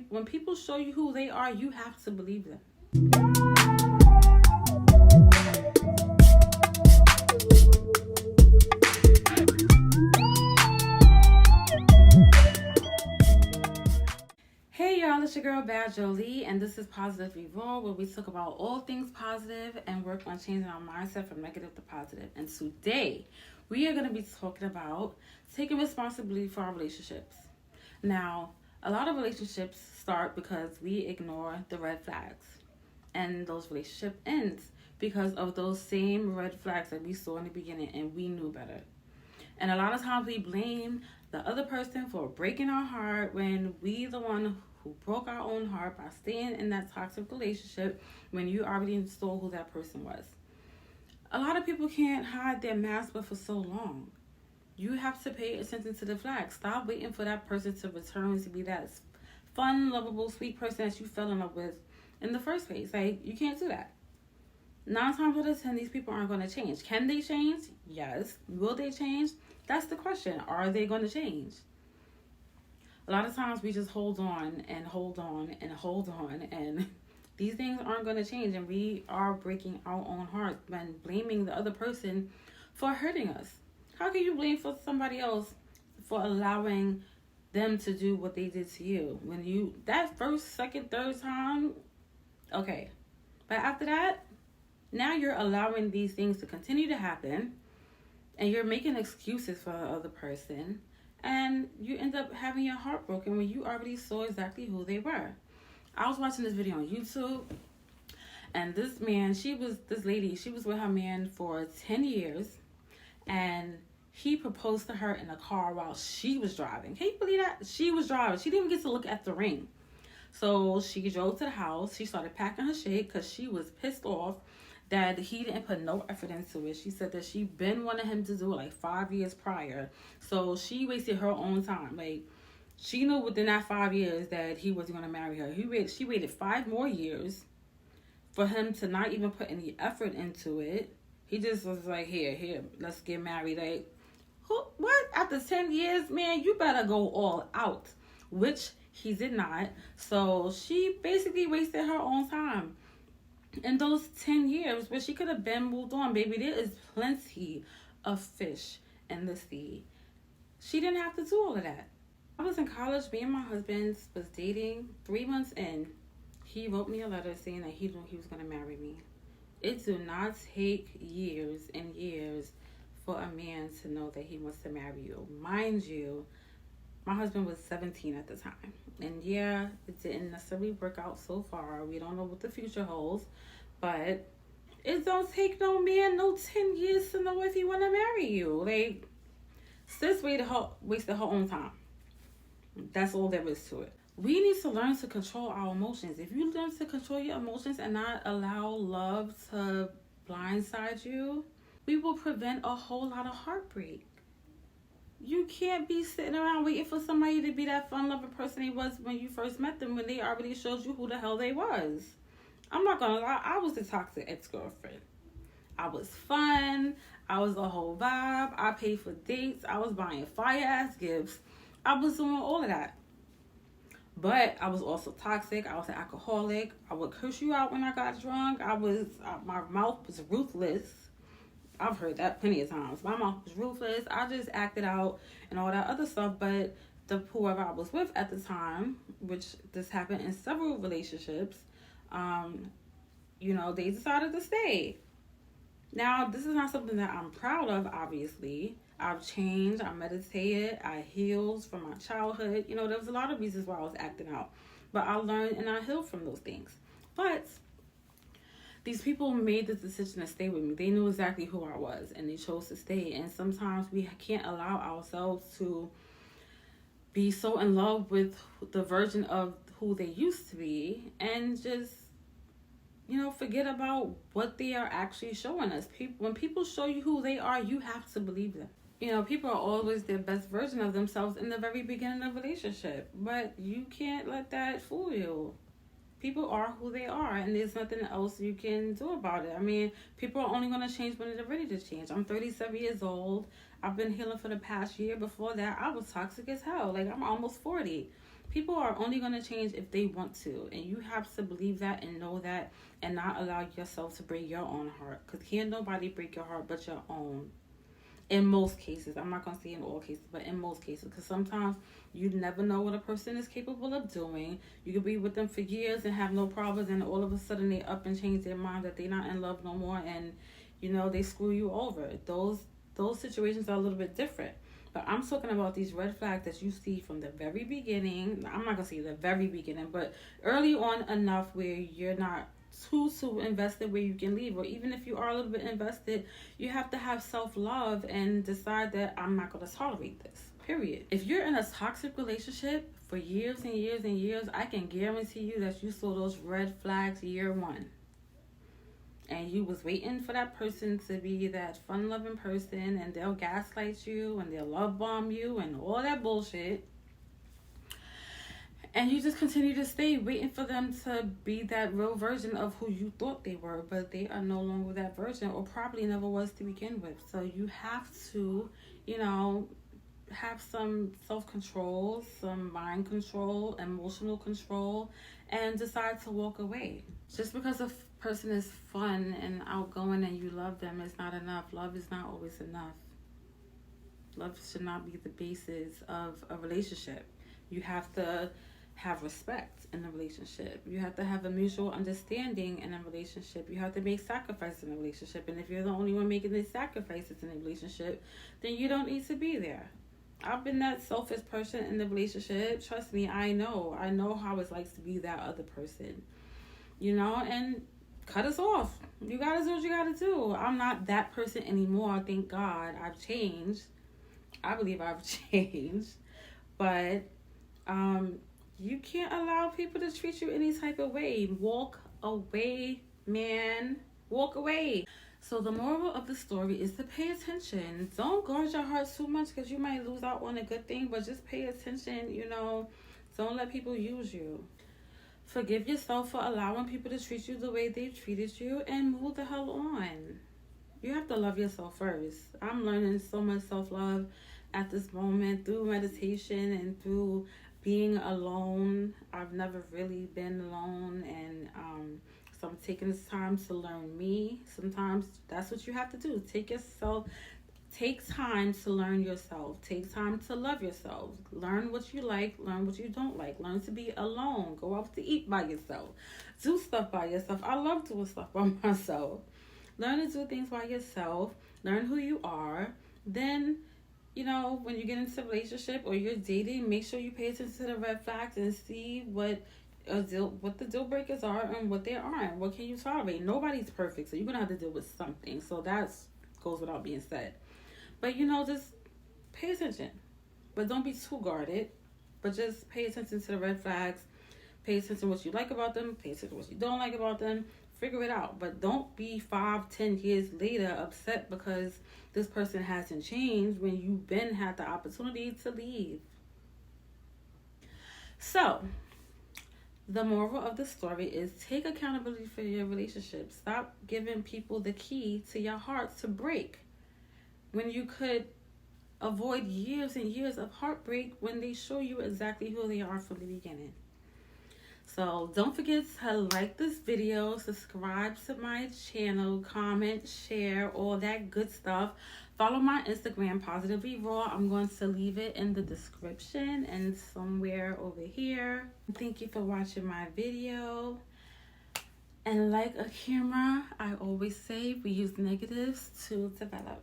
when people show you who they are, you have to believe them. Hey y'all, it's your girl Bad Jolie, and this is Positively Raw, where we talk about all things positive and work on changing our mindset from negative to positive. And today, we are going to be talking about taking responsibility for our relationships. Now, a lot of relationships start because we ignore the red flags, and those relationship ends because of those same red flags that we saw in the beginning, and we knew better. And a lot of times we blame the other person for breaking our heart when we the one who broke our own heart by staying in that toxic relationship when you already saw who that person was. A lot of people can't hide their mask but for so long. You have to pay attention to the flags. Stop waiting for that person to return to be that fun, lovable, sweet person that you fell in love with in the first place. Like, you can't do that. 9 times out of 10, these people aren't going to change. Can they change? Yes. Will they change? That's the question. Are they going to change? A lot of times we just hold on and hold on and hold on, and these things aren't going to change, and we are breaking our own heart when blaming the other person for hurting us. How can you blame for somebody else for allowing them to do what they did to you? When you, that first, second, third time, okay. But after that, now you're allowing these things to continue to happen, and you're making excuses for the other person, and you end up having your heart broken when you already saw exactly who they were. I was watching this video on YouTube, and this lady, she was with her man for 10 years, and he proposed to her in a car while she was driving. Can you believe that? She was driving. She didn't even get to look at the ring. So she drove to the house. She started packing her shit because she was pissed off that he didn't put no effort into it. She said that she been wanting him to do it like 5 years prior. So she wasted her own time. Like, she knew within that 5 years that he wasn't going to marry her. She waited 5 more years for him to not even put any effort into it. He just was like, here, let's get married. Like, what? After 10 years, man, you better go all out. Which he did not. So she basically wasted her own time. In those 10 years, where she could have been moved on, baby, there is plenty of fish in the sea. She didn't have to do all of that. I was in college. Me and my husband was dating. 3 months in, he wrote me a letter saying that he knew he was going to marry me. It do not take years and years for a man to know that he wants to marry you. Mind you, my husband was 17 at the time. And yeah, it didn't necessarily work out so far. We don't know what the future holds. But it don't take no man no 10 years to know if he want to marry you. Like, sis wasted her own time. That's all there is to it. We need to learn to control our emotions. If you learn to control your emotions and not allow love to blindside you, we will prevent a whole lot of heartbreak. You can't be sitting around waiting for somebody to be that fun-loving person they was when you first met them, when they already showed you who the hell they was. I'm not gonna lie, I was a toxic ex-girlfriend. I was fun. I was a whole vibe. I paid for dates. I was buying fire-ass gifts. I was doing all of that. But I was also toxic. I was an alcoholic. I would curse you out when I got drunk. My mouth was ruthless. I've heard that plenty of times. My mouth was ruthless. I just acted out and all that other stuff. But whoever I was with at the time, which this happened in several relationships, they decided to stay. Now, this is not something that I'm proud of, obviously. I've changed. I meditated. I healed from my childhood. There was a lot of reasons why I was acting out. But I learned and I healed from those things. But these people made the decision to stay with me. They knew exactly who I was, and they chose to stay. And sometimes we can't allow ourselves to be so in love with the version of who they used to be and just, forget about what they are actually showing us. When people show you who they are, you have to believe them. People are always their best version of themselves in the very beginning of a relationship, but you can't let that fool you. People are who they are, and there's nothing else you can do about it. I mean, people are only going to change when they're ready to change. I'm 37 years old. I've been healing for the past year. Before that, I was toxic as hell. Like, I'm almost 40. People are only going to change if they want to, and you have to believe that and know that, and not allow yourself to break your own heart, because can't nobody break your heart but your own. In most cases, I'm not going to say in all cases, but in most cases, because sometimes you never know what a person is capable of doing. You could be with them for years and have no problems, and all of a sudden they up and change their mind that they're not in love no more, and they screw you over. Those situations are a little bit different. But I'm talking about these red flags that you see from the very beginning. I'm not going to say the very beginning, but early on enough where you're not too invested where you can leave. Or even if you are a little bit invested, you have to have self-love and decide that I'm not going to tolerate this, period. If you're in a toxic relationship for years and years and years, I can guarantee you that you saw those red flags year one, and you was waiting for that person to be that fun-loving person, and they'll gaslight you and they'll love bomb you and all that bullshit. And you just continue to stay waiting for them to be that real version of who you thought they were, but they are no longer that version, or probably never was to begin with. So you have to, have some self-control, some mind control, emotional control, and decide to walk away. Just because a person is fun and outgoing and you love them is not enough. Love is not always enough. Love should not be the basis of a relationship. You have to have respect in a relationship. You have to have a mutual understanding in a relationship. You have to make sacrifices in a relationship. And if you're the only one making the sacrifices in a relationship, then you don't need to be there. I've been that selfish person in the relationship. Trust me, I know how it's like to be that other person. And cut us off. You gotta do what you gotta do. I'm not that person anymore. Thank God. I've changed. I believe I've changed. But you can't allow people to treat you any type of way. Walk away, man. Walk away. So the moral of the story is to pay attention. Don't guard your heart too much, because you might lose out on a good thing, but just pay attention, Don't let people use you. Forgive yourself for allowing people to treat you the way they've treated you, and move the hell on. You have to love yourself first. I'm learning so much self-love at this moment through meditation and through being alone. I've never really been alone, and so I'm taking this time to learn me. Sometimes that's what you have to do. Take time to learn yourself. Take time to love yourself. Learn what you like, learn what you don't like. Learn to be alone. Go out to eat by yourself. Do stuff by yourself. I love doing stuff by myself. Learn to do things by yourself. Learn who you are. Then, when you get into a relationship or you're dating, make sure you pay attention to the red flags and see what the deal breakers are and what they aren't. What can you tolerate? Nobody's perfect, so you're gonna have to deal with something. So that goes without being said. But just pay attention. But don't be too guarded. But just pay attention to the red flags. Pay attention to what you like about them. Pay attention to what you don't like about them. Figure it out. But don't be 5-10 years later upset because this person hasn't changed when you've been had the opportunity to leave. So, the moral of the story is take accountability for your relationship. Stop giving people the key to your heart to break, when you could avoid years and years of heartbreak when they show you exactly who they are from the beginning. So don't forget to like this video, subscribe to my channel, comment, share, all that good stuff. Follow my Instagram, Positively Raw. I'm going to leave it in the description and somewhere over here. Thank you for watching my video. And like a camera, I always say we use negatives to develop.